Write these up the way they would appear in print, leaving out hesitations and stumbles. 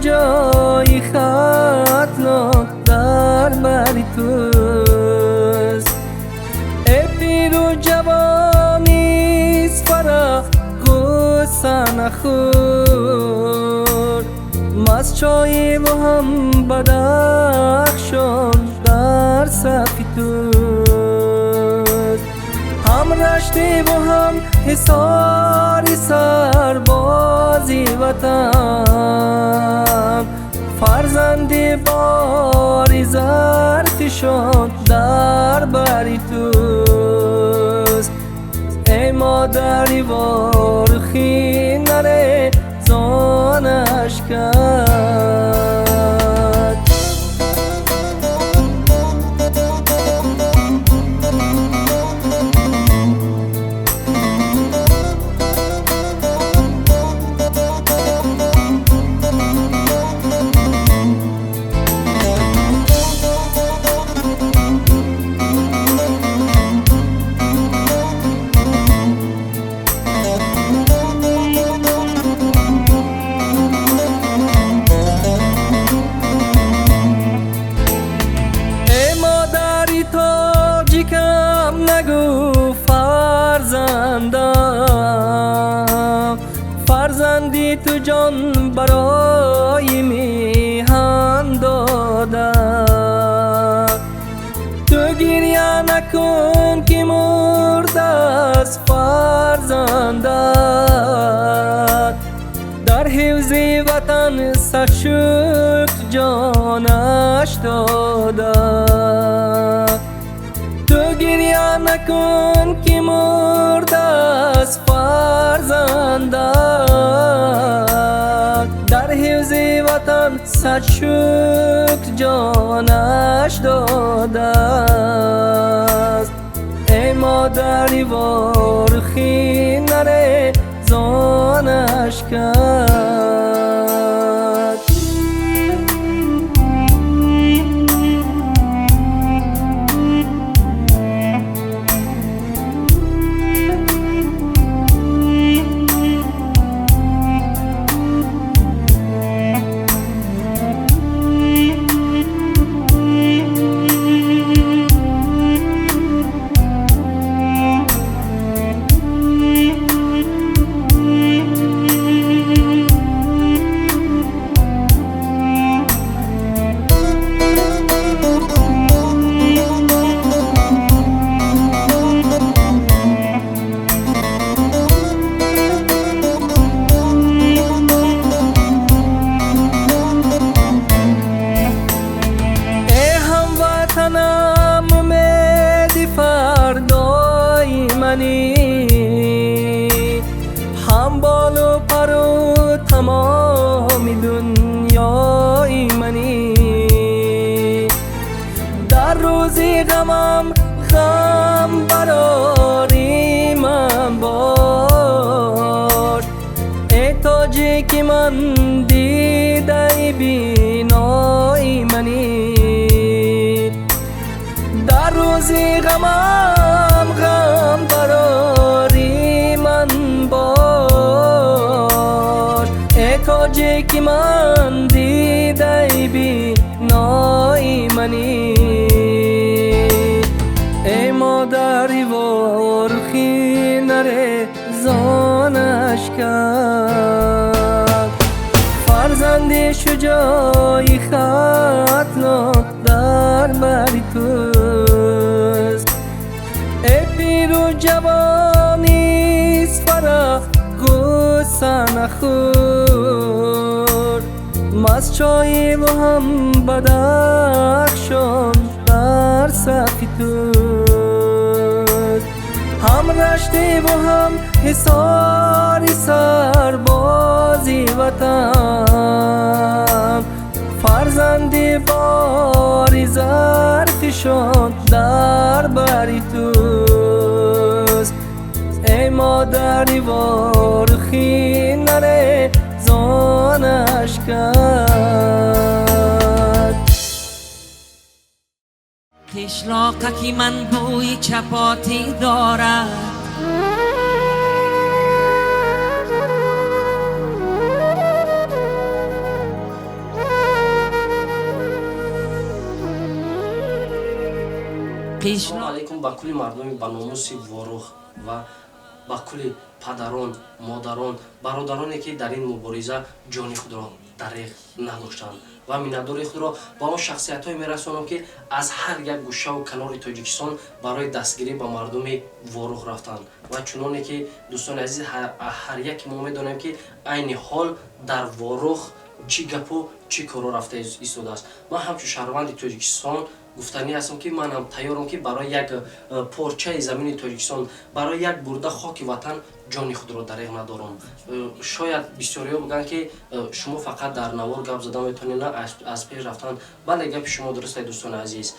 جای خطناک در بری توست. ای پیر و جوانیست فرح غصه نخور، مست چای و هم بدخشان در صفی توست. هم رشتی و هم حصاری سربازی وطن، فرزندی باری زرفشان در بری توست. ای مادری وارخی نره زانش کرد. نگو فرزندم، فرزندی تو جان برای میهن داده. تو گریه نکن که مرده از فرزندت، در حفظ وطن سخت شکر جانش داده. تو گریه نکن که مرده از فرزندت، در حفظ وطن صد شکر جانش داده است. ای مادری وارخی نره زانش کرد. هم بال و پر و تمام دنیای منی، در روزی غمم غم براری من باش. ای تاجی که من دیده بینای منی، در روزی غمم غم براری من باش. ای تاجی که من دیده بینای منی، ای مادری وارخی نره زانش کرد. فرزندی شجاعی خطناک در بری توست. ای پیر و جوانیست فرح غصه نخور، مست چای و هم بدخشان در صفی توست. هم رشتی و هم حصاری سربازی وطن، فرزندی باری زرفشان در بری توست. ای مادری وارخی نره زانش کرد. قشلاقکی من بوی چپاتی دارد، қишлоқ алейкум ба кулли мардуми ба номуси ворух ва ба кулли падарон, модарон, бародароне ки дар ин мубориза ҷони худро дареғ надоштанд ва миннатдори худро ба он шахсиятҳое мерасонам ки аз ҳар як гӯшаву канори Тоҷикистон барои дастгирӣ ба мардуми ворух рафтанд ва чуноне ки дӯстони азиз ҳар яке мо медонем ки айни ҳол дар ворух чӣ гапу чӣ коро рафта истодааст. Ман ҳамчун шаҳрванди Тоҷикистон гуфтанӣ ҳастам ки манам тайёрам ки барои як порчаи замини Тоҷикистон, барои як бурда хоки ватан ҷони худро дареғ надорам. Шояд бисёриҳо бигӯянд ки шумо фақат дар навор гап зада метавонед, на аз пеш рафтан. Бале гапи шумо дурусте дӯстони азиз,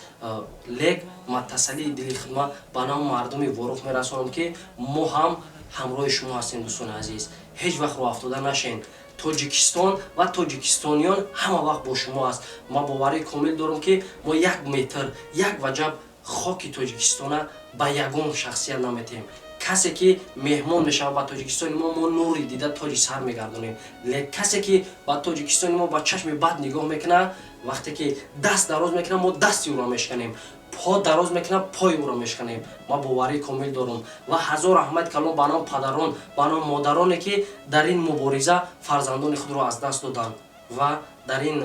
лек ман тасаллии дили худма ба наву мардуми ворух мерасонам ки мо ҳам ҳамроҳи шумо ҳастем дӯстони азиз. Ҳеҷ вақт роҳ афтода нашен. Тоҷикистон ва тоҷикистониён ҳама вақт бо шумо аст. Ман боварии комил дорам ки мо 1 метр 1 ваҷаб хоки Тоҷикистона ба ягон шахсият наметем. Касе ки меҳмон мешавад ба Тоҷикистони мо нури дида тоҷи сар мегардонем. Лек касе ки ба Тоҷикистони мо ба чашми бад нигоҳ мекунад, вақте ки даст дароз мекунад, мо дасти ӯро мешканем. По дароз мекунад, пои ӯро мешканем. Ман боварии комил дорам ва ҳазор раҳмат калом ба наву падарон, ба наву модароне ки дар ин мубориза фарзандони худро аз даст доданд ва дар ин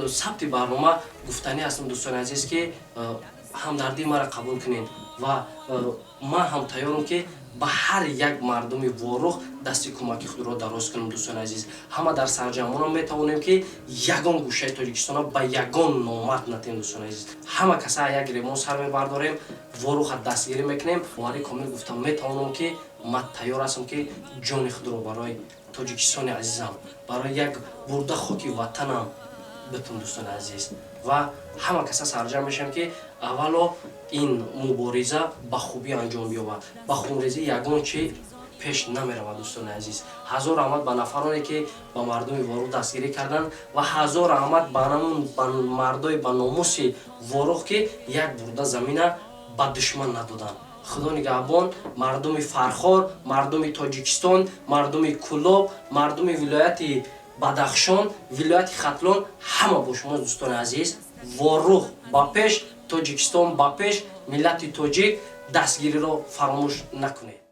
сабти барнома гуфтанӣ ҳастам дӯстони азиз ки ҳамдардии маро қабул кунед ва ман ҳам тайёрам ки ба ҳар як мардуми ворух дасти кӯмаки худро дароз кунем дӯстони азиз. Ҳама дар сарҷамона метавонем ки ягон гӯшаи Тоҷикистона ба ягон номард натем дӯстони азиз. Ҳама каса як ремон сар мебардорем, воруха дастгирӣ мекунем. Боварии комил гуфтам метавонам ки ман тайёр ҳастам ки ҷони худро барои Тоҷикистони азизам, барои як бурда хоки ватанам битум дӯстони азиз. Ва ҳама каса сарҷам мешавем ки аввало ин мубориза ба хубӣ анҷом биёбад. Ба хунрезӣ ягон чӣ пеш намеравад дӯстони азиз. Ҳазор раҳмат ба нафароне ки ба мардуми ворух дастгирӣ карданд ва ҳазор раҳмат ба мардои ба номуси ворух ки як бурда замина ба душман надоданд. Худо нигаҳбон мардуми Фархор, мардуми Тоҷикистон, мардуми Кӯлоб, мардуми вилояти Бадахшон, вилояти Хатлон, ҳама бо шумост дӯстони азиз. Ворух ба пеш, Тоҷикистон ба пеш, миллати тоҷик дастгириро фаромӯш накунед.